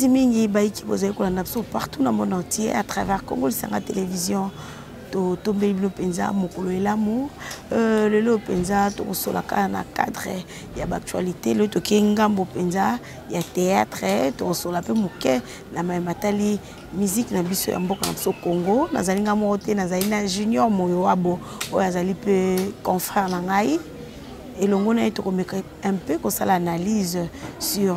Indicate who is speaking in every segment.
Speaker 1: Mingi mingi baiki bozali ko landa biso partout dans le monde entier à travers Congo Lisanga télévision to tombeli bilo penza mokolo elamu lelo penza to solaka na cadre ya actualité le to kengambo penza ya théâtre to sola pe moke na matali musique na biso ya mboka na biso Congo nazalinga mote nazali na Junior Moyoabo oyo azali pe confrère na ngai. Et l'on a un peu comme ça l'analyse sur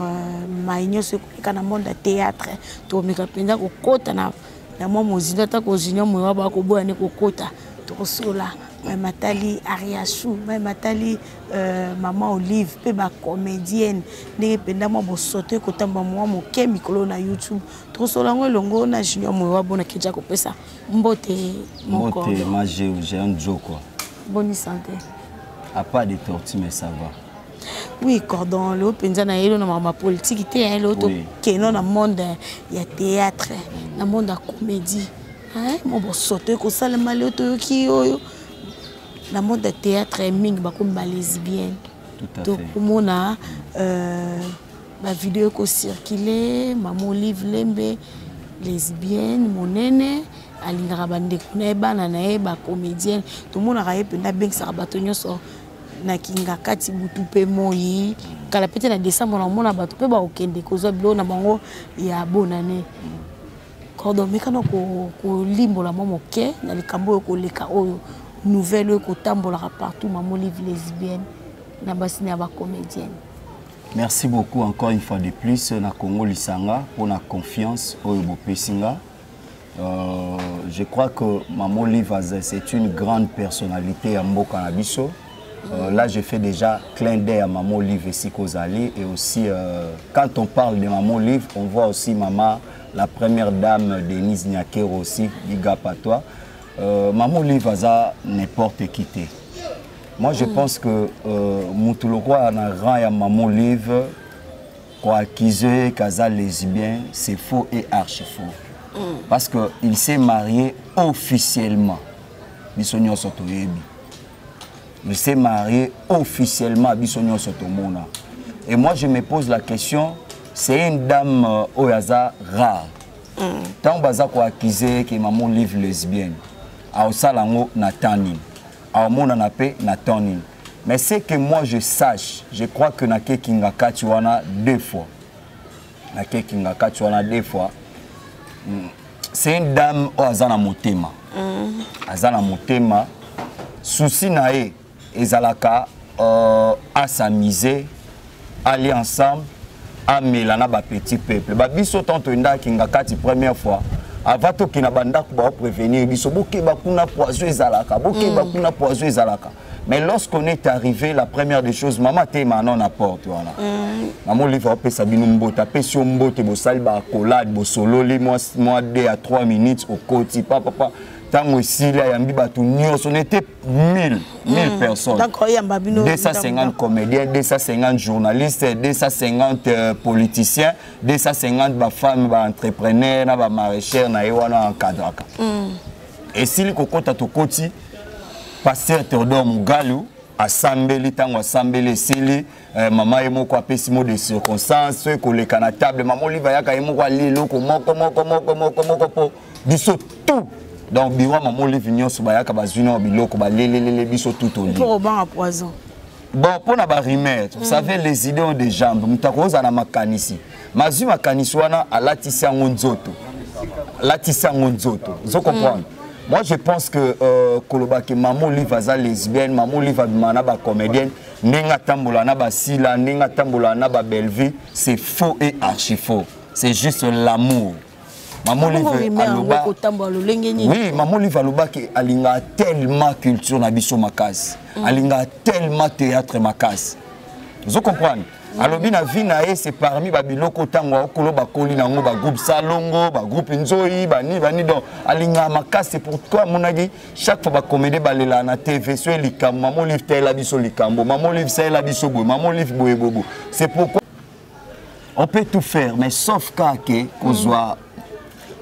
Speaker 1: Maïnio, ce qu'on a dans le monde du théâtre. Tu as pensé au côté na moi mozina ta ko Junior Moyoabo ko boya ne ko kota to sola matali Ariachou matali maman Olive pe ba comédienne ne penda moi bo sauter ko tamba moi mo ke mikolo na YouTube to sola ngo longo na Junior Moyoabo na keja ko pesa mbote moko
Speaker 2: moi j'ai un joke quoi.
Speaker 1: Bonne santé.
Speaker 2: À pas de tortue, mais ça va.
Speaker 1: Oui, cordon, le penza na yelo na ma politique té l'autre qui non dans monde il y a théâtre, dans monde la comédie. Hein, mon bon sauter ko sala malé to ki yo. Dans monde de théâtre ming ba comme lesbienne.
Speaker 2: Tout à
Speaker 1: donc,
Speaker 2: fait.
Speaker 1: Donc on a ma vidéo ko circuler, maman Olive Lembe lesbienne, mon nene alingaka bande kuna bana na e ba comédienne. Tout le monde a rayé na beng sa batonyo so na kinga kati butu pe moyi kala pete na décembre na mona bato pe ba okende kozwa bilo na bango ya bonane cordon mekano ko limbola moke na likambo ko leka oyo nouvelle ko tambola partout maman Olive lesbienne na basine ya ba comédienne.
Speaker 2: Merci beaucoup encore une fois de plus na Congo Lisanga pour la confiance au Bopesinga. Je crois que maman Olive c'est une grande personnalité à Mboka na biso. Là, je fais déjà clin d'œil à Maman Olive et Sikozali. Et aussi, quand on parle de Maman Olive, on voit aussi Maman, la première dame Denise Nyakero aussi, big up à toi. Maman Olive a n'importe qui. Moi, je pense que Moutouloua a un rang à Maman Olive, quoi accuser Kaza lesbien, c'est faux et archi faux. Parce qu'il s'est marié officiellement. Bisonyo Sotoyebi. Il s'est marié officiellement à Bissonio Sotomona. Et moi, je me pose la question, c'est une dame au hasard rare. Tant baza ko accuser que maman Olive lesbienne. A osalango na tanin. A omona na pe na tanin. Mais c'est que moi je sache, je crois que na ke kinga katuana deux fois. Na ke kinga katuana deux fois. C'est une dame au hasard na motema. Azana motema. Souci na e ezalaka à s'amuser, aller ensemble, à Mélana ba petit peuple. Ba biso tanto nda kinga kati première fois. Avant to kina banda ko prévenir biso boké ba kuna poison ezalaka, boké ba kuna poison ezalaka. Mais lorsqu'on est arrivé, la première des choses, maman te manon apporte voilà. Maman Olive a pesa bino mbota, pesi mbote bo sali ba accolade, bo sololi moi 2 à 3 minutes au côté papa. Tant aussi, il y a on était 1000 personnes. 250 comédiens, 250 journalistes, 250 politiciens, 250 femmes, entrepreneurs, maraîchers, en Kadraka. Et si le cocotte à Tokoti, pasteur Théodore Mougalou, assemblé, tango assemblé, sili, maman et moi, quoi, pessimo de circonstances, que les canatables, maman Olive Yaka et moi, lilo, comment, biso tout. Donc, biro maman Olive Nyon Soubaya Kabazuna Biloko Balélé biso tout au lit.
Speaker 1: Pour ban à poison.
Speaker 2: Bon, pour na barimer, vous savez les idées ont des jambes. Mutakoza na makanisi. Mazu makanisi wana a latissa ngonzoto. Latissa ngonzoto. Vous comprenez? Moi je pense que Kolobaki maman Olive aza lesbienne, maman Olive abimana ba comédienne, nenga tambola na ba sila, nenga tambola na ba belle-vie, c'est faux et archi faux. C'est juste l'amour. Maman Olive aloba. Oui, maman Olive aloba qui alinga tellement culture na biso makasi. Alinga tellement théâtre makasi. Vous comprenez? Alors bien vie na c'est parmi babiloko tango okolo bakoli nango ba groupe Salongo, ba groupe Nzoi, bani donc alinga makasi. C'est pourquoi mon agi chaque fois ba comédie balela na TV sur likambo maman Olive tela biso likambo, maman Olive tela biso boy, maman Olive boy bobo. C'est pourquoi on peut tout faire mais sauf que kozwa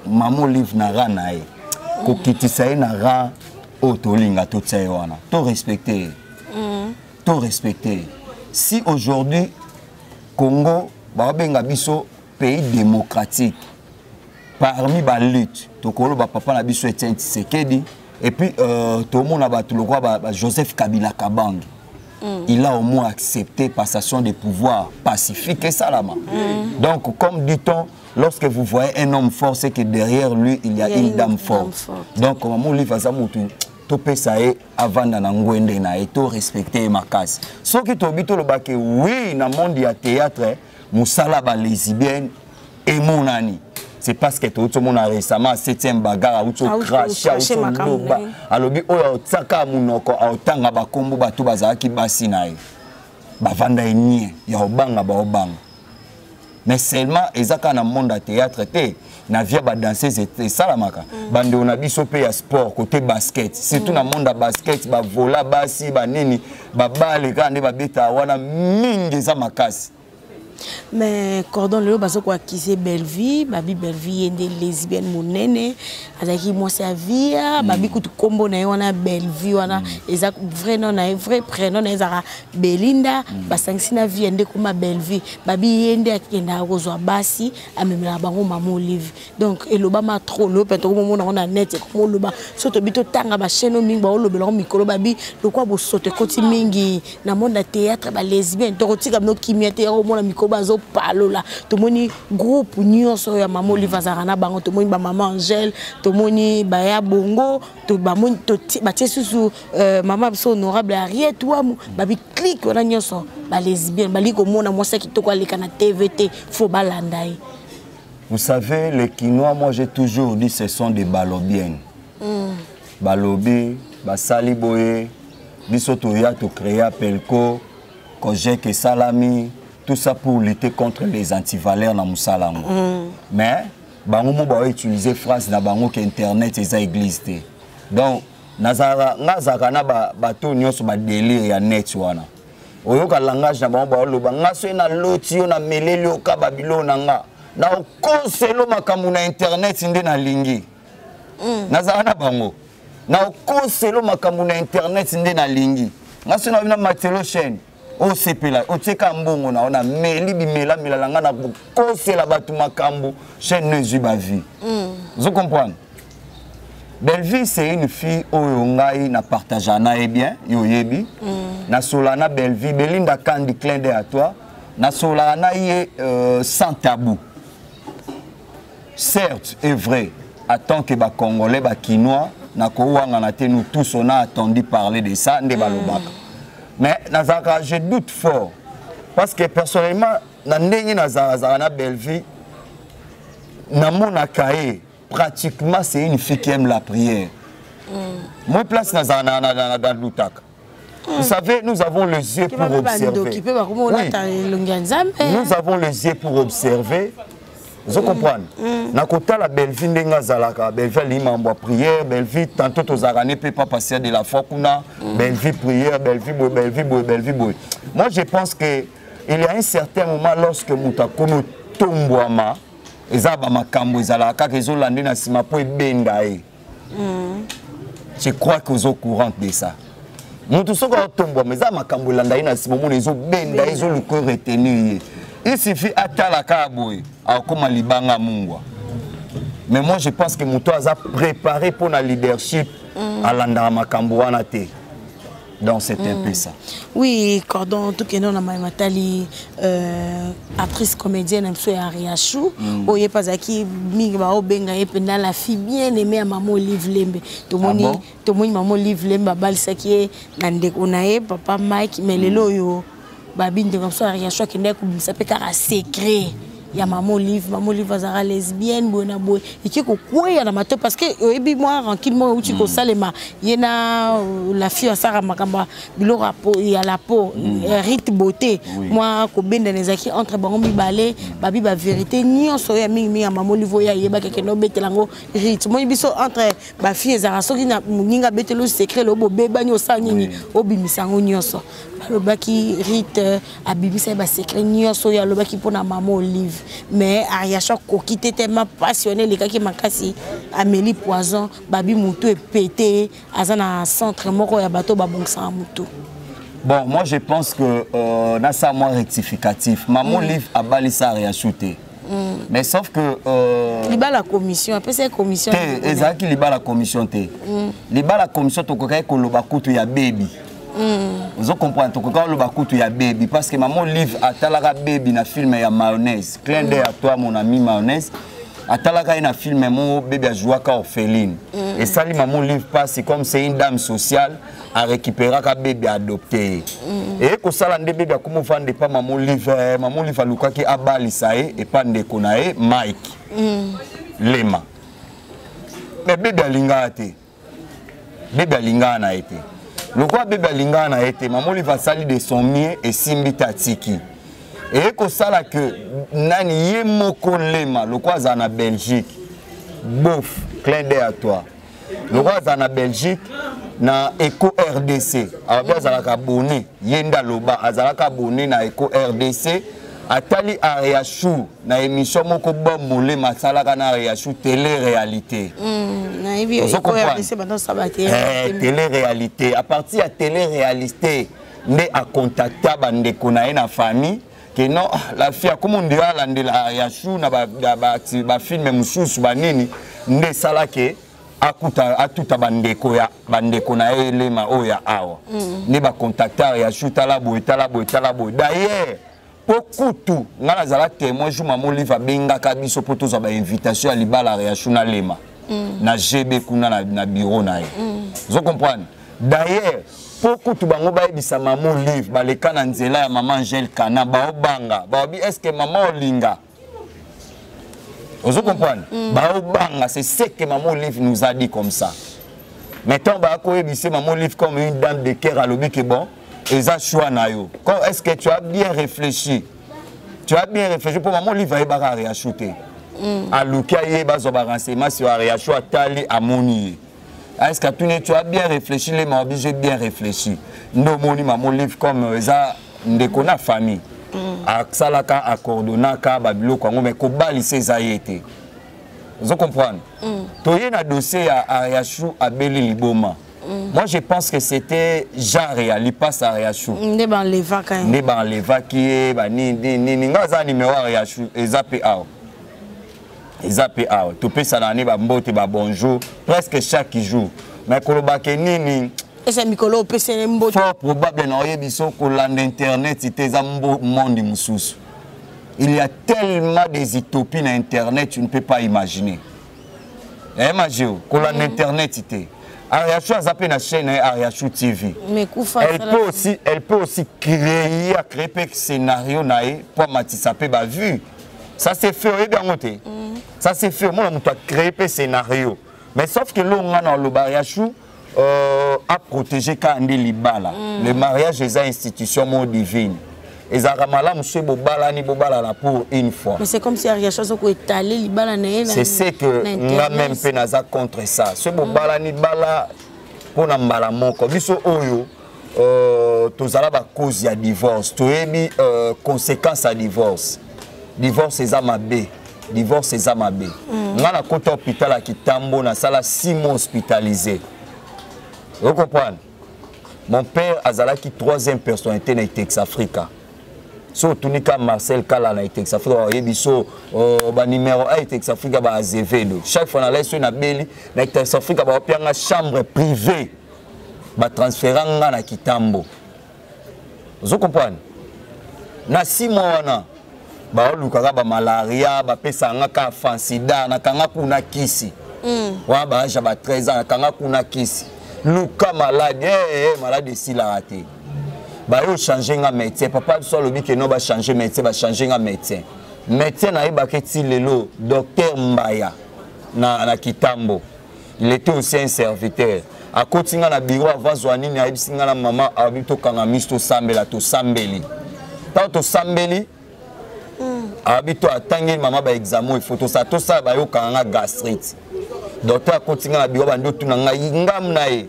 Speaker 2: maman Olive na nae ko kitisa na ra otolinga to tsawana to respecter si aujourd'hui Congo ba benga biso pays démocratique. Parmi les luttes, papa na biso Etienne Tshisekedi et puis tout le monde a battu le roi Joseph Kabila Kabang. Il a au moins accepté passation de pouvoir pacifique et salama. Donc comme dit-on, lorsque vous voyez un homme fort, c'est que derrière lui il y a une dame forte. Donc maman livre ça mutu to pesa e avant na ngwende na et to respecter ma casse. Ce qui to bito le baké oui na monde ya théâtre musala ba lesbienne et mon ani. C'est parce que tout le monde a récemment 7e bagarre, tout craché, tout loba. Alors bi oyo tsaka munoko autanga ba kombo ba to bazala ki basi na e. Ba vanda enie ya obanga ba obanga. Mais seulement ezaka na monde à théâtre te na via ba danseuse et salamaka. Bande on a biso pe ya sport côté basket. Surtout na monde à basket ba vola basi ba nini ba bale kande ba beta wana mingi za makasi.
Speaker 1: Mais cordon le baso quoi qui c'est Belleville, babi Belleville des lesbiennes monene, azaki moi servia, babi kutu kombo na wana Belleville wana ezak vrai nom na vrai prénom na ezaka Belinda, basangsina vie ende kuma Belleville, babi yende akenda kozwa basi amemela bango mama Olive. Donc eloba ma trop lo peto mo na net ko loba soto bito tanga ba chaîne mingi ba olobela mikolo babi lokwa bo sote koti mingi na monde théâtre ba lesbienne to kotika no kimia au mo na bazo palola to moni groupe nyonso ya mama Olive azarana bango to moni ba mama Angèle to moni ba ya bongo to ba moni to ba tiesusu mama biso honorable Ariette wa babi clique wana nyonso ba lesbienne bali ko mona mwasa kitoko aleka na TVT fo balandai.
Speaker 2: Vous savez les Kinois, moi j'ai toujours dit ce sont des balobiennes. Balobi ba saliboye biso to ya to créer pelko Kojek et Salami. Tout ça pour lutter contre les antivaleurs dans Moussalango. Mais, bango mo ba utiliser phrase na bango que internet et église té. Donc, nazara na bato nyonso ba délire ya net wana. Oyoka langage na bango ba loba ngaso na loti na meleli oka babilo na nga. Na okonselo makambo na internet nde na lingi. Nazara na bango. Na okonselo makambo na internet nde na lingi. Ngaso na matelo chaîne. O sepela o teka mbongo na ona meli bimela milalanga na kosela batu makambo chaîne ne ba vie. Vous comprenez? Belleville c'est une fille oyo ngai na partageana et bien yo yebi na solana Belleville Belinda kandi clin d'œil à toi na solana yé sans tabou. Certes est vrai à tant que ba congolais ba kinois na ko wanga na te nous tous on a attendu parler de ça nde balobaka. Mais Nazara, je doute fort. Parce que personnellement, dans Nazara Belleville, dans mon akaye, pratiquement c'est une fille qui aime la prière. Moi, place Nazara dans l'outak. Vous savez, nous avons les yeux pour observer. Oui. Nous avons les yeux pour observer. Vous comprenez? Nakota la Belleville ndenga zalaka, Belleville imambo prière, Belleville tantôt aux arané peut pas passer de la fokuna, Belleville prière, Belleville. Moi je pense que il y a un certain moment lorsque mutakono tombwama, ezaba makambo ezalaka que zolande na sima po ebendae. Je crois que vous êtes au courant de ça. Nous tous sommes tombwama, ezaba makambo landai na sima mo ezo benda ezo le corps retenu. Il suffit à talaka boy, à comme libanga mungwa. Mais moi je pense que Mouto a préparé pour la leadership à l'andama Kambouana te. Donc c'est un peu ça.
Speaker 1: Oui, cordon tout que non na matali actrice comédienne M. Ariachou, oye pas aki mingi ba obenga ependa la fille bien aimée à maman Olive Lembe. To moni maman Olive Lembe balisa ki na ndeko na ye papa Mike mais lelo yo babi ndeko so Ariachou ki ndeko bisape kaka secret. Ya maman Olive azara lesbienne bona boy et qui ko koya na mato parce que ebi moi tranquillement ou tu ko salema yena la fille à Sarah makamba bilo rapo ya la peau rite beauté moi ko benda nezaki entre bango mibale babi ba vérité nyonso ya mingi ya maman Olive ya yeba keke no betelango rite moi biso entre ba fille ezara soki na ninga betelo secret lo bo beba nyosa nini obimisango nyonso lobaki rite abibisa ba secret nyonso ya lobaki pona maman Olive. Mais Ariacha Kokite tellement passionné les gars qui makasi Amélie Poison babi mutu est pété azana centre moko ya bateau babongsa mutu.
Speaker 2: Bon, moi je pense que na ça moins rectificatif. Maman Olive a balisa Ariachouté. Mais sauf que
Speaker 1: liba la commission après c'est commission
Speaker 2: ezaki liba la commission te liba la commission tokokai koloba kutu ya baby vous comprenez tokokai koloba kutu ya baby parce que maman livre atalaka baby na film ya mayonnaise clin d'œil à toi mon ami mayonnaise atalaka na film mon bébé a joué ka orpheline et ça maman livre pas c'est comme c'est une dame sociale à récupérer ka bébé adopté et ko sala ndé bébé comme vendre pas maman livre a luka ki abalisa et pas ndeko na e Mike lema mais bébé alinga te bébé alinga na été le quoi bébé alinga na été maman livre a sali de son mieux et simbi tatiki et ko sala que nani ye moko lema le quoi za na Belgique bof clin d'œil à toi le quoi za na Belgique na Eco RDC azalaka abonné yenda loba azalaka abonné na Eco RDC atali Ariachou na émission moko bombolé masalaka na Ariachou télé-réalité
Speaker 1: na Eco RDC bandon sabaté
Speaker 2: télé-réalité à partir ya télé-réalité ndé a contacter bandeko na na famille que non la fille comme on dit la Ariachou na ba film mususu banini ndé salake atuta bandeko na elema oya awa ne ba contacter ya chuta la boy d'ailleurs pokutu ngala zala témoin jour maman livre benga kabiso poto za ba invitation à libala ya chuna lema na GB kuna na bureau na ye vous comprenez d'ailleurs pokutu bango ba ebisa maman livre ba leka na nzela ya maman Angel Kana ba obanga ba bi est-ce que maman olinga. Vous comprenez? C'est ce que Maman Olive nous a dit comme ça. Maintenant, Maman Olive comme une dame de cœur à l'objet que bon, et ça choix nayo. Est-ce que tu as bien réfléchi? Tu as bien réfléchi pour Maman Olive va réacheter. À Lukaye, bazoba renseignement sur Ariachou Tali à Moni. Est-ce que tu as bien réfléchi? Les m'a obligé bien réfléchi. Nous moni Maman Olive comme ça, ndekona famille. Aksalaka akordonaka babilo kwango mais ko balise zaïté. Vous comprenez? Toye na dossier à Ariachou Abeli Liboma. Moi je pense que c'était Jare il passe à Ariachou.
Speaker 1: Ne ban leva quand même.
Speaker 2: Ne ban leva qui est ba ni ngaza numéro Ariachou ezape ao. Ezape ao. To pe ça na ne ba mbote ba bonjour presque chaque jour. Mais koloba ke nini
Speaker 1: et c'est Mikolo PC Mbo.
Speaker 2: Fort probablement biso ko land internet c'était un monde mususu. Il y a tellement des utopies sur internet tu ne peux pas imaginer. Imagine ko land internet c'était Ariachou a zappé na chaîne Ariachou TV.
Speaker 1: Mais
Speaker 2: elle peut aussi créer des scénario nae pour Matissa pe ba vu. Ça c'est fait bien monté. Ça c'est fait moi on a créé des scénario. Mais sauf que là on a dans le Ariachou à protéger Kande Libala. Le mariage est une institution divine. Et Zaramala, monsieur Bobala, ni Bobala pour une fois.
Speaker 1: Mais c'est comme si Ariachou a étalé Libala.
Speaker 2: C'est ce que nous avons même penaza contre ça. Ce Bobala ni Bala, pour nous mbala moko. Biso oyo, tozala ba cause ya divorce. Toyebi conséquence à divorce. Divorce est amabé. Divorce est amabé. Nous avons côté hôpital à Kitambo, na sala 6 mois hospitalisé. Vous comprenez? Mon père a qui 3e personnalité dans Tex Africa. Surtout Marcel Kala dans Tex Africa, il y a numéro 1 Tex Africa à Azevedo. Chaque fois que na beli dans Tex Africa, il y a une chambre privée. Ba transférant na Kitambo. Vous comprenez? Na 6 mois na ba lukaka ba malaria, ba pesa ngaka fansida na kanga kuna kisi. Wa ba ja ba 13 ans kanga kuna kisi. Luka malade, malade de la raté. Bah yo changer un médecin. Papa soit le que non va changer médecin, va changer un médecin. Médecin na ibaketi lelo, docteur Mbaya na Kitambo. Il était aussi un serviteur. À côté na bureau avant zoani na ibisinga na maman abito kanga misto sambela to sambeli. Tant sambeli abito atangi maman ba examen photo ça tout ça ba yo kanga gastrite. Docteur continue na bureau bando tuna ngai ngam na ye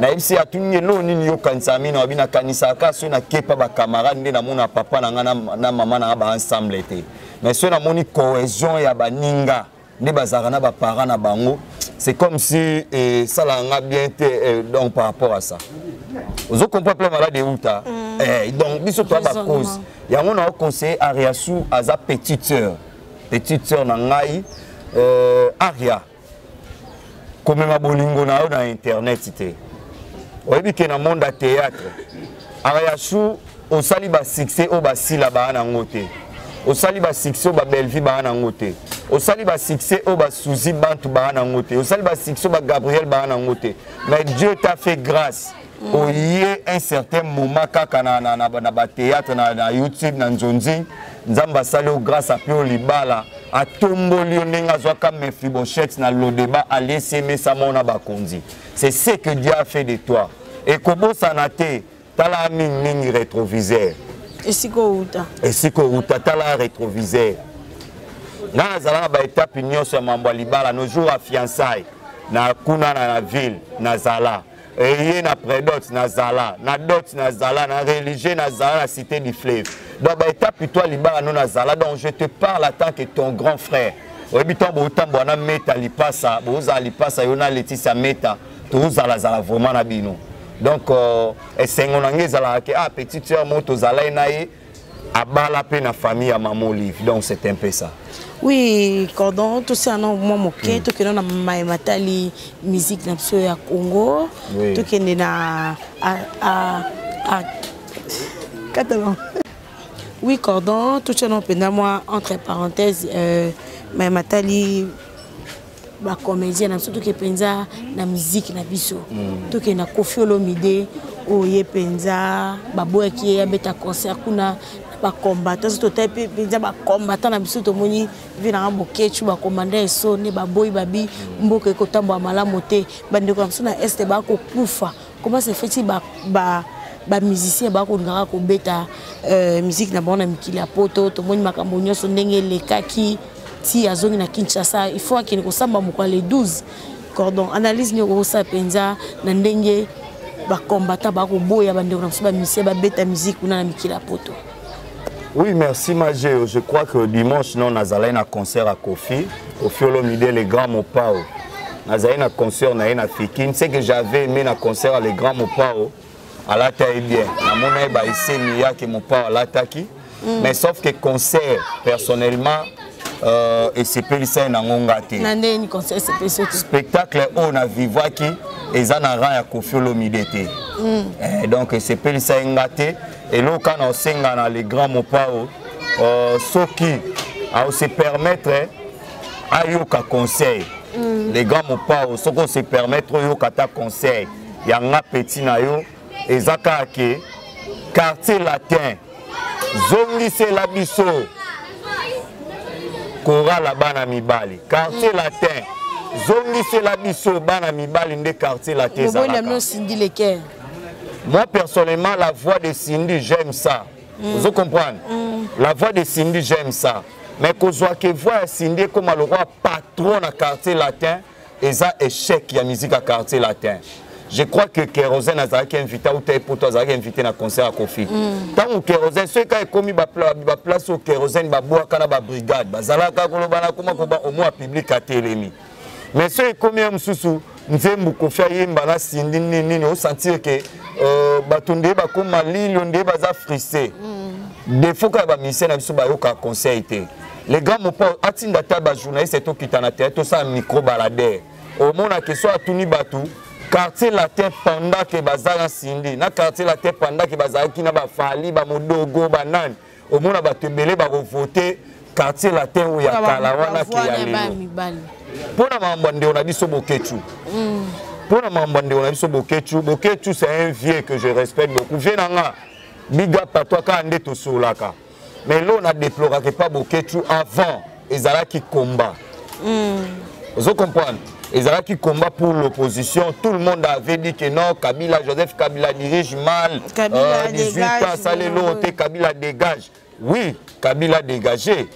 Speaker 2: na ibisi atunye lo nini yo kansami na bina kanisa ka so na kepa ba camarade nde na mona papa na ngana na mama na ba ensemble te mais so na moni cohésion ya baninga nde bazara na ba parents na bango c'est comme si ça l'a bien été donc par rapport à ça vous comprenez plein malade de uta donc biso to ba cause ya on a conseillé Ariachou à sa petite sœur petite sœur Nangai, Aria. Comme ma bolingo na dans internet ité. Oyebi ke na monde à théâtre. Aria chou au sali ba succès au ba sila ba na ngote. Au sali ba succès au ba Bellevue ba na ngote. Au sali ba succès au ba Suzy Bantu ba na ngote. Au sali ba succès au ba Gabriel ba na ngote. Mais Dieu t'a fait grâce. Au yé un certain moment kaka na ba théâtre na YouTube na Nzonzi. Nzamba sali grâce à Pio Libala. A tomboli onenga zwaka Mephibosheth na lo débat à laisser mona bakonzi. C'est ce que Dieu a fait de toi. Et comment ça n'a été tala ming rétroviseur.
Speaker 1: Et si ko
Speaker 2: uta tala rétroviseur. Na zala ba étape union sur mambo libala nos jours à fiançailles na kuna na ville na zala. Et na prédot na zala, na dot na zala, na religieux na zala, la cité du fleuve. Donc, bah, étape plutôt libara non na zala. Donc, je te parle en tant que ton grand frère. Obitan bo utambo na meta lipasa, boza lipasa yona Laetitia meta, toza la zala vraiment na bino. Donc, esengo nange zala ke ah petite sœur moto zala nae abala pe na famille à maman Olive. Donc, c'est un peu ça.
Speaker 1: Oui, cordon, tout ça, non, moi, moqué, tout que l'on a matali musique na Congo, tout que l'on a oui, cordon, tout ça, non, pendant moi, entre parenthèses, matali ba comédien, surtout que penza na musique na biso, tout que na Koffi Olomide, oye penza, baboy qui est beta concert kuna. Ba combattant tout type penza ba combattant na biso to moni vina bokechu ba commander so ne ba boy babi mboke ko tambo malamu te bande ko na este ba ko kufa comment se fait ba musicien ba ko ngaka ko beta musique na bona mikili ya poto to moni makambo nyoso ndenge lekaki ti azongi na Kinshasa il faut akini ko samba moko le 12 cordon analyse ni ko sa penza na ndenge ba combattant ba ko boya bande ko na ba musicien ba beta musique na mikili ya poto.
Speaker 2: Oui, merci Magé. Je crois que dimanche, nous avons un concert à Koffi. Koffi Olomide, les grands Mopao. Nous avons un concert à Fikine. C'est que j'avais aimé un concert à les grands Mopao. À la taille bien. Nous avons essayé de Mopao à la taille. Mais sauf que concert, personnellement, et c'est pas ça na ngongate.
Speaker 1: Nande ni concert c'est pas
Speaker 2: spectacle on a vivaki et ça na rang ya Koffi Olomide té. Donc c'est pas ça ngate et là quand on singa na les grands Mopao ceux qui a se permettre à yoka conseil. Les grands Mopao ceux qui se permettre yoka ta conseil. Ya nga petit na yo ezaka ke quartier latin. Zongi c'est la biso. Kora la bana mibali quartier latin zongi c'est la biso bana mibali nde quartier latin moi personnellement la voix de Cindy j'aime ça vous comprenez la voix de Cindy j'aime ça mais que soit que voix Cindy comme le roi patron à quartier latin et ça échec ya musique à quartier latin. Je crois que Kérosène a invité ou pour toi a invité na concert à Koffi. Tant que Kérosène ceux qui ont commis ba place au Kérosène ba boa kana ba brigade bazala ka ko bana kuma ko ba au moins public à télémi. Mais ceux qui commis mususu nzembu ko fa yimba na sindi nini au sentir que batunde ba ko malili onde baza frissé. Des fois ka ba mission na biso ba yo ka conseil té. Les gars mo pas atinda ta ba journaliste c'est to kitana tête to ça micro baladeur. Au mona que soit tuni batu quartier latin pendant que bazara sindi na quartier latin pendant que bazara kina ba fali ba modogo banane au mona ba tebele ba voter quartier latin où ya kala wana ki ya lelo pona mambande on a biso bokechu pona mambande on a biso bokechu c'est un vieux que je respecte beaucoup venanga big up à toi ka ndeto solaka mais là on a déploré que pas bokechu avant ezalaki combat vous comprenez. Ils avaient qui combat pour l'opposition. Tout le monde avait dit que non, Kabila, Joseph Kabila dirige mal.
Speaker 1: Kabila
Speaker 2: 18
Speaker 1: dégage,
Speaker 2: ans, ça les l'autre, Kabila dégage. Oui, Kabila dégagé.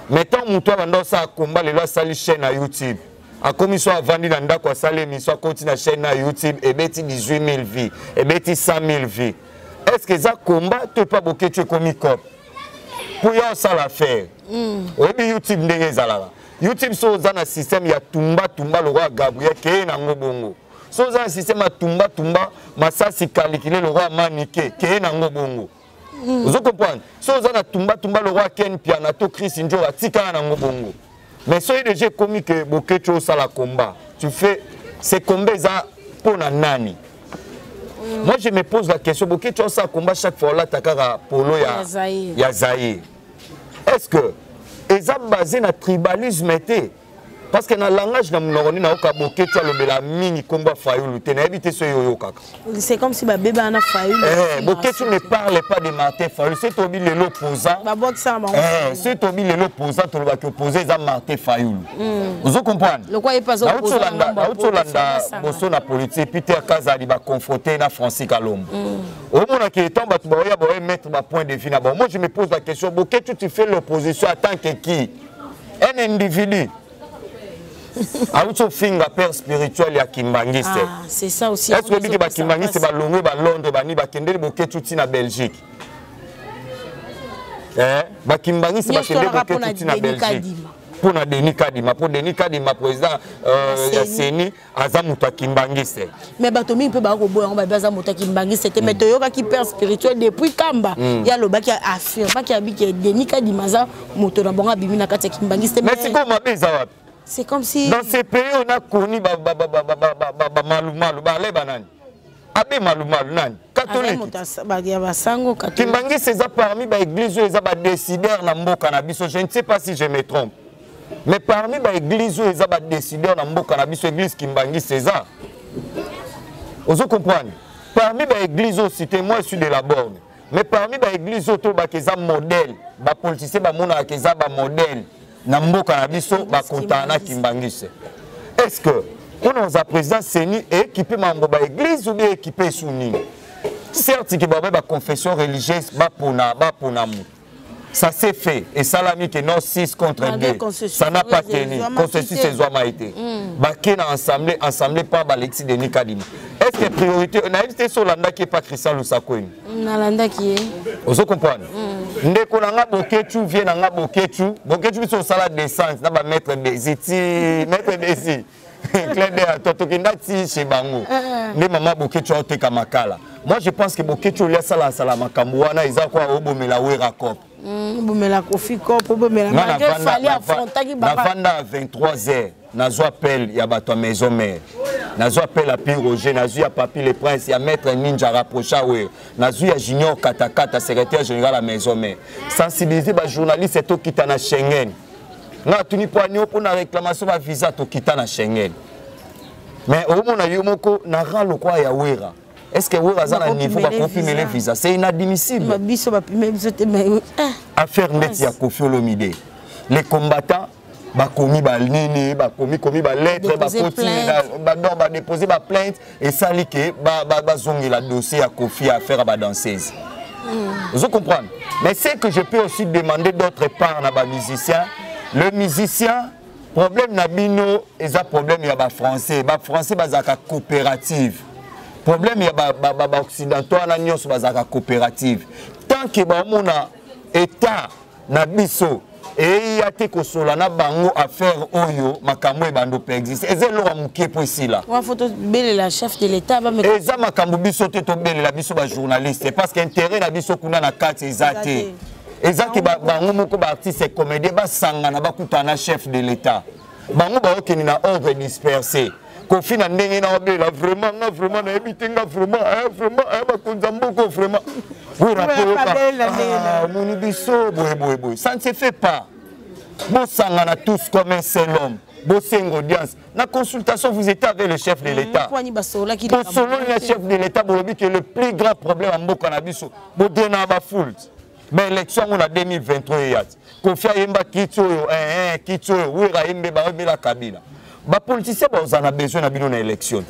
Speaker 2: Mais tant que toi, ça combat, les lois sali chaîne à YouTube. A commission a vendu dans quoi ça les missions continue à chaîne à YouTube et bêti 18 000 vies et bêti 100 000 vies. Est-ce que ça combat tu pas beaucoup tu comme cop pour y avoir ça l'affaire. Oui, YouTube n'est pas YouTube so zana système ya tumba le roi Gabriel ke na ngobongo. So zana système ya tumba masasi calculer le roi Manike ke na ngobongo.
Speaker 3: Vous comprenez? Si vous avez tumba le roi Ken Pianato Chris Injo a tika na ngobongo. Mais soyez déjà commis que Bokecho ça la combat. Tu fais ces combats ça pour nani. Moi je me pose la question Bokecho ça combat chaque fois là takara polo ya Zaïre. Est-ce que ils ont basé na tribalisme été? Parce que dans le langage,
Speaker 1: c'est comme si Bébé a failli.
Speaker 3: Boketu ne parle pas de Martin Fayulu. C'est l'opposant. C'est l'opposant qui oppose à Martin Fayulu. Vous comprenez?
Speaker 1: Le quoi est pas opposant.
Speaker 3: La politique, Peter Kazali va confronter na Francis Kalombo. Au moment qui est temps, va mettre ma point de vue. Moi, je me pose la question, Boketu, tu fais l'opposition en tant que qui? Un individu. Finga père spirituel ya Kimbangiste.
Speaker 1: Ah, c'est ça aussi.
Speaker 3: Est-ce que ba Kimbangiste ba Longwe ba Londres ba ni ba Kendele Boketu ti na Belgique? Ba Kimbangiste ba Kendele Boketu ti na Belgique. Pour na Denis Kadima, pour Denis Kadima président ya Seni azamuta Kimbangiste.
Speaker 1: Mais batomi peut ba ko boya on ba azamuta Kimbangiste mais toyoka ki père spirituel depuis Kamba. Ya lo ba ki affirme ki abiki Denis Kadima za moto na bonga bimi na kati Kimbangiste.
Speaker 3: Mais c'est comme beza wapi?
Speaker 1: C'est comme si...
Speaker 3: Dans ces pays, on a connu Malumalu, Abbé Malumalu, catholique. Kimbangi, c'est parmi les églises où ils ont décideurs dans le cannabis. Je ne sais pas si je me trompe. Mais parmi les églises où ils ont décideurs dans le cannabis, l'église Kimbangi, c'est ça. Vous comprenez? Parmi les églises aussi, moi je suis de la borne. Mais parmi les églises où ils ont modèle, les politiciens ont modèle. Namboka na biso ba kontana Kimbangiste. Est-ce que on a président Seni est équipé membre ba église ou bien équipé souni? Certes que ba confession religieuse ba pona mu. Ça s'est fait et salami que non 6 contre 2. Ça n'a pas tenu. Consensus ces hommes a été. Ba kena ensemble par ba Alexis Denis Kadima. Est-ce que priorité on a été sur l'anda qui est pas Christian Lusakoini?
Speaker 1: Nalanda qui est.
Speaker 3: Vous comprenez? Ndeko nanga Boketu vient nanga Boketu biso sala d'essence na ba mettre des iti clair de toto kindati chez bango ne maman Boketu oteka makala. Moi je pense que Boketu lia sala makambo wana iza kwa obomela wera cop
Speaker 1: bomela kofi cop bomela malgré fali affronter ki baba
Speaker 3: na 23h nazo appel ya bato maison mère. Nazo appel à Pierre Roger, nazo ya Papi le Prince, ya Maître Ninja rapprocha ouais. Nazo ya Junior Katakata, secrétaire général à la maison mère. Sensibiliser les journalistes et tout qui na Schengen. Na tuni poigno pour la réclamation de visa to kita na Schengen. Mais au moment na moko na ran le quoi ya wera. Est-ce que wera za na niveau ba confirmer les visas? C'est inadmissible.
Speaker 1: Biso ba pimer biso te mais
Speaker 3: affaire net ya Koffi Olomide. Les combattants ba commis ba nini ba commis ba lettre ba continuer ba déposer ba plainte et ça li que ba zongi la dossier à Koffi à faire ba danseuse. Vous comprenez? Mais c'est que je peux aussi demander d'autre part na ba musicien. Le musicien problème na bino et ça problème ya ba français ba zaka coopérative. Problème ya ba occidentaux na nyonso ba zaka coopérative. Tant que ba mona état na biso et y a te kosola na bango affaire oyo makambo e bando pe existe ezelo wa mukie po ici là
Speaker 1: wa photo belle la chef de l'état ba me
Speaker 3: eza makambo biso te to belle la biso ba journaliste parce que intérêt na biso kuna na kati ezate ezaki bango moko ba artiste comédien ba sangana ba kutana chef de l'état bango ba okeni na ordre dispersé Koffi na ndenge na obela vraiment na ebitenga vraiment ba konzamboko vraiment oui rapport moni biso boy ça ne se fait pas bon sangana tous comme un seul homme bosseng audience na consultation vous étiez avec le chef de l'état selon le chef de l'état bolobi que le plus grand problème en mboka na biso bodena ba foule mais élection on a 2023 yat Koffi ayemba kitsoyo oui raimbe ba obela Kabila. Les politiciens ont besoin d'une élection.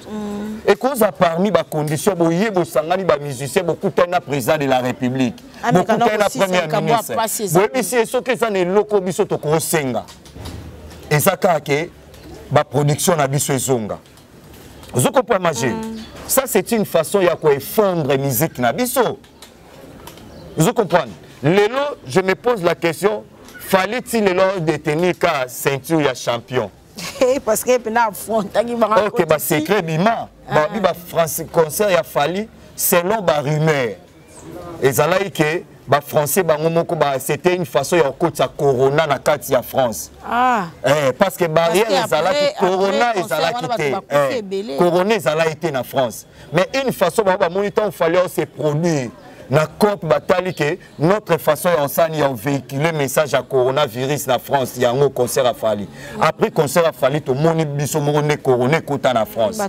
Speaker 3: Et cause a parmi les conditions, les musiciens, beaucoup de président de la République, beaucoup de premier ministre. C'est ce que ça n'est locaux biso to kosenga. Et ça que la production na biso ezonga. Vous comprenez imaginer? Ça c'est une façon de effondrer la musique na biso. Vous comprenez? Lelo, je me pose la question, fallait-il le détenir car ceinture ya champion?
Speaker 1: Parce que pendant
Speaker 3: ok, secret bima, France concert a fallu selon ba rumeur. ezalaki que ba français bango moko ba c'était une façon ya kotsa corona na kati ya France. Parce que barrière ezalaki corona ezalaki te. Corona ezalaki te na France. Mais une façon ba moniteur il fallait se produire na COP batali que notre façon ya ensani ya véhiculer message à coronavirus na France ya ngo concert a fali. Après concert a fali to moni biso moko ne corona kota na France.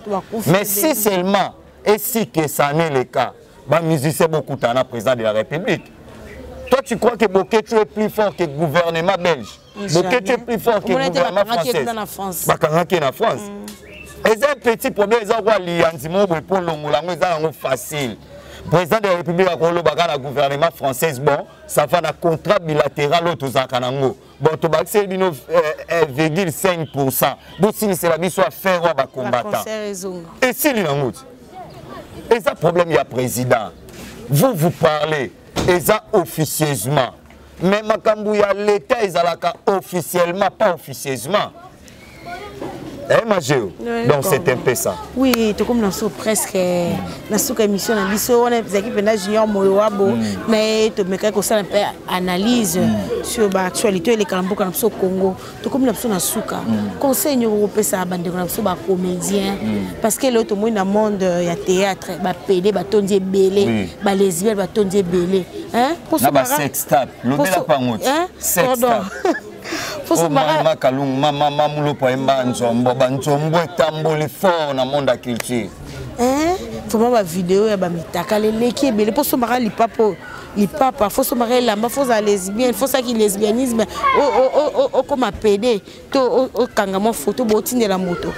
Speaker 3: Mais si seulement et si que ça n'est le cas, bah musicien beaucoup na président de la République. Toi tu crois que Bokeh tu es plus fort que le gouvernement belge? Bokeh tu es plus fort que le gouvernement français? Bah quand na France. Et c'est un petit problème ça quoi lianzimo pour longolango ça facile. Président de la République a le gouvernement français, bon, ça va dans contrat bilatéral au Tozakanango. Bon, tu vas c'est 1,5%. Donc, si c'est la mission à faire, on va combattre. Et si il y a un et ça, problème, il y a président. Vous parlez, et ça officieusement. Mais Makambu, il y a l'État, ils ont officiellement, pas officieusement. Donc c'est un peu ça.
Speaker 1: Oui, tu comme dans presque dans cette émission on a des équipes junior Moyoabo mais tu me quelque ça un peu analyse sur l'actualité les calambo comme au Congo. Tu comme dans na suka. Conseil européen ça bande comme ça ba comédien parce que l'autre monde dans monde il y a théâtre, ba PD, ba tondier belé, ba lesbienne, ba tondier belé, hein? Pour ça ba
Speaker 3: sextape, l'obéla pas monte. Sextape. Oh mama kalung mama mamulo po emba nzombo banzombo etamboli fort na monde culture.
Speaker 1: Faut ma vidéo ya ba mitaka leleki ebele pour so mara lipapo lipapa faut so mara lamba faut za lesbienne faut ça qui lesbianisme comme PD to o kangama photo botine la moto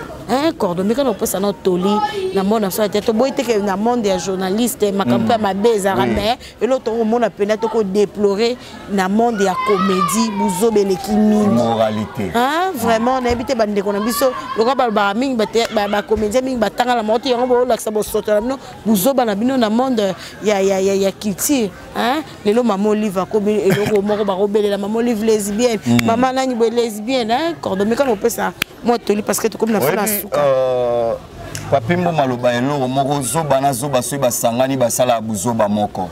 Speaker 1: cordon mais quand on peut ça notre toli na monde ça tête boy te que na monde des journalistes makampa ma beza mais et l'autre monde a peine to ko déplorer na monde ya comédie buzo beleki mingi
Speaker 3: moralité
Speaker 1: vraiment on habite bande ko na biso lo ka ba mingi ba comédien mingi batanga la moto yango bo la sabo soto no buzo bana bino na monde ya culture lelo maman Olive ko eloko moko ba robele la maman Olive lesbienne maman nani bo lesbienne cordon mais quand on peut ça moi toli parce que tu comme na fona suka
Speaker 3: papimbo maloba eloko moko zoba na zoba so basangani basala buzoba moko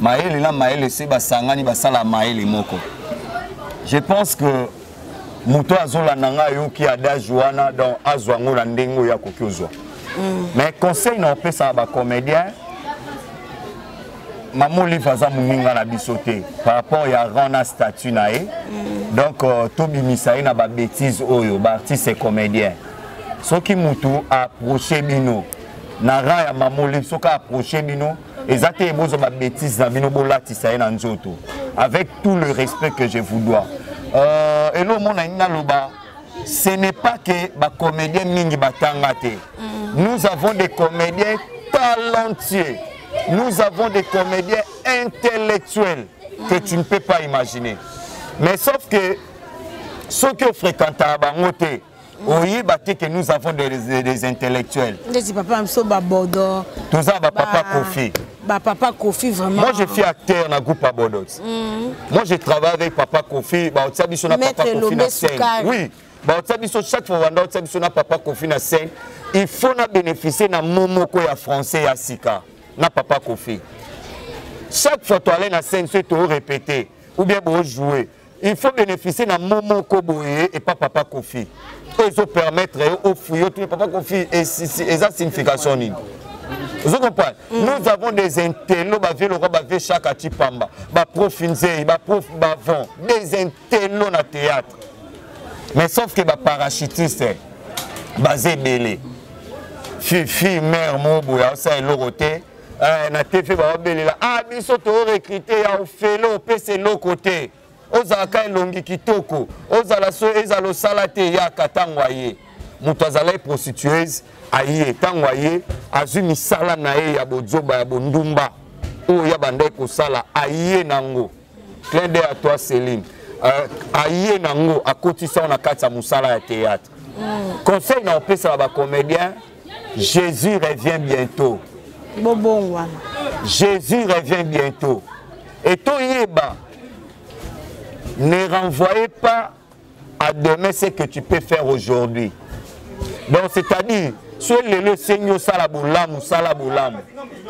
Speaker 3: maele na maele se basangani basala maele moko. Je pense que moto azola nanga yo ki ada joana dans azwango la ndengo ya kokiozwa. Mais conseil na opesa ça ba comédien maman Olive aza muninga na bisoté par rapport à rana statut nae. Donc tobi misaï na ba bêtise oyo ba artiste et comédien. Soki mutu approcher bino na ra ya maman Olive soka approcher bino ezate bozo ba bêtise na bino bolatisa na nzoto avec tout le respect que je vous dois. Et le monde na loba ce n'est pas que ba comédien mingi batangate. Nous avons des comédiens talentueux. Nous avons des comédiens intellectuels que tu ne peux pas imaginer. Mais sauf que ceux qui fréquentent à Bangote, oui, que nous avons des intellectuels.
Speaker 1: Papa Bodo.
Speaker 3: Tout ça, papa Kofi.
Speaker 1: Papa Kofi, vraiment.
Speaker 3: Moi, je suis acteur dans le groupe Abodo. Moi, je travaille avec papa Kofi. Papa Kofi na scène. Oui. Chaque fois que papa Kofi na scène, il faut bénéficier de momoko ya français ya sika. Na papa Kofi. Chaque fois que tu allais dans la scène, tu dois répéter ou bien jouer. Il faut bénéficier de Momo Koboye et pas papa Kofi. Ils ont permettre au fouillot tout papa Kofi et ça signification. Vous comprenez? Nous avons des intellos, chaque atipamba, prof Inzei, prof Bavon, des intellos dans le théâtre. Mais sauf que les parachutistes, basé belé. Fifi, mère, mobo, ça est l'oroté. Na TV babelela biso to recruter ya ofelo pese lokote ozaka elongi kitoko ozala so ezalo salate ya katangwaye muto azala prostitueuse aye tangwaye azumi sala na ye ya bozoba ya bondumba o ya bandai ko sala aye nango clin d'œil à toi Céline aye nango akotisa na kati ya musala ya théâtre. Conseil na opesa ba comédien, Jésus revient bientôt. Jésus revient bientôt. Et toi, ne renvoyez pas à demain ce que tu peux faire aujourd'hui. Donc, c'est-à-dire, so lelo senyo sala bolamu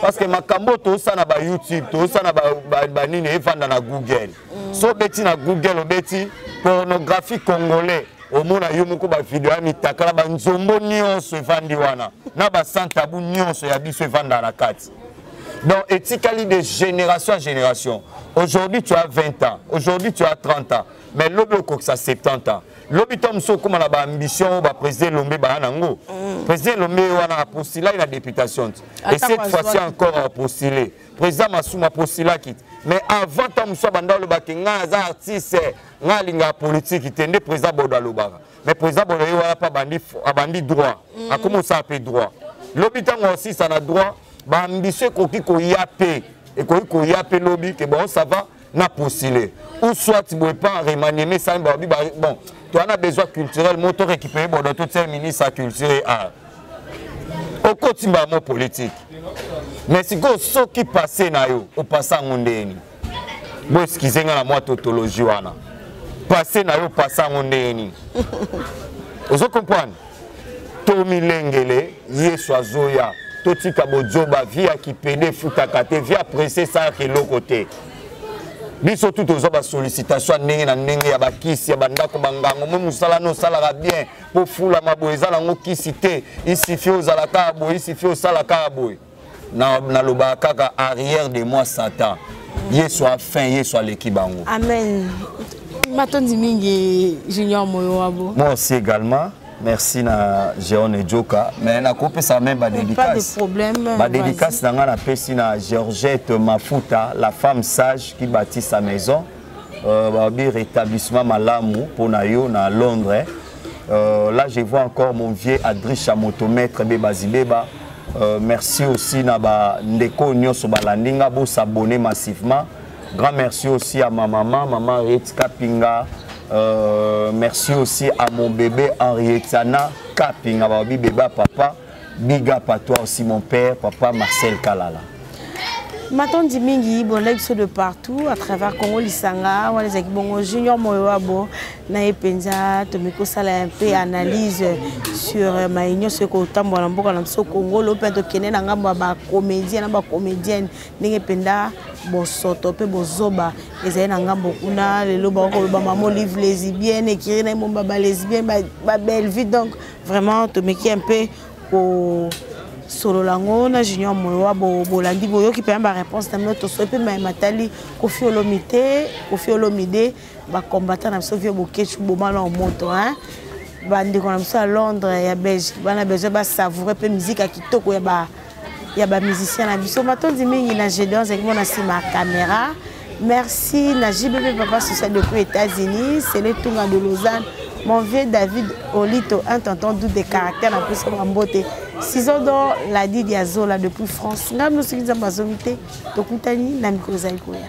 Speaker 3: parce que makambo to sana ba YouTube to sana ba nini evanda na Google so beti na Google obeti pornographie congolais omona yo moko ba video ya mitakala ba nzombo nyonso evandi wana na ba santabu nyonso ya biso evanda na kati. Donc éthiquement de génération en génération. Aujourd'hui tu as 20 ans, aujourd'hui tu as 30 ans, mais l'oblo que ça 70 ans. L'obitom so comme la ambition ba président Lombe ba nango. Président Lombe wana a postulé la députation. Et cette fois-ci encore a postulé. Président Massouma postulé quitte. Mais avant tam so banda lo ba kenga za artiste nga linga politique tende président Bodaloba. Mais président Bodaloba wana pas bandi droit. A comment ça appelle droit. L'obitom aussi ça na droit. Ba ambition koki ko yape et ko yape lobby que bon ça va na postuler. Ou soit tu ne peux pas remanier ça bon tu as besoin culturel moto récupérer bon dans tout ces ministres culturel art. Au quotidien mon politique. Mais si go so qui passer na yo au passant ngondeni. Bo excusez nga la moi tautologie wana. Passer na yo passant ngondeni. Vous comprenez? Tomi lengele yesu azoya. Totika bozoba via qui pene futakate via presser ça que l'autre côté. Biso tout aux ba sollicitation ndenge na ndenge ya bakisi ya bandako bangango mo musala no sala bien pour fula maboeza na ngokisité ici fio za kabo ici fio sala kabo na loba kaka arrière de moi Satan yeso a fin yeso lekibango. Amen.
Speaker 1: Matondi mingi Junior Moyo Wabo.
Speaker 2: Moi aussi également. Merci na Jérôme Djoka. Mais na coupe ça même ba dédicace.
Speaker 1: Pas de problème.
Speaker 2: Ba dédicace na ngana pesi na Georgette Mafuta, la femme sage qui bâtit sa maison. Ba rétablissement malamu pour na yo na Londres. Là je vois encore mon vieux Adri Chamotomètre Bebazibeba. Merci aussi na ba ndeko nyoso balandinga bo s'abonner massivement. Grand merci aussi à ma maman Retka Pinga. Merci aussi à mon bébé Henrietana Kapinga, bébé papa. Big up à toi aussi mon père, papa Marcel Kalala.
Speaker 1: Matondi mingi bon là de partout à travers Congo Lisanga, on les bon Junior Moyoabo na epenza tomiko sala un peu analyse sur ma union ce ko tambola mboka na so Congo lo pe to kene na ngamba ba comédien na ba comédienne ndenge penda bosoto pe bozoba ezali na ngambo kuna lelo ba ko ba maman livre lesbienne écrire na mon baba lesbienne ba belle vie donc vraiment tomiki un peu au solo lango na Junior Moyoa bolandi boyo qui peut ba réponse na notre so pe matali Koffi Olomide ba combattant na so vieux bokechu bomala en moto hein bandi ko na so à Londres ya Belgique bana besoin ba savourer pe musique à kitoko ya ba musicien na biso matondi mingi na Gédéon avec mon asima caméra. Merci na JBB papa social depuis États-Unis, c'est le Tunga de Lausanne. Mon vieux David Olito, un tonton doux de caractère en plus en beauté. Sizodo la dit Diazola depuis France. Nous sommes en majorité. Tokutani na mikozaikoya.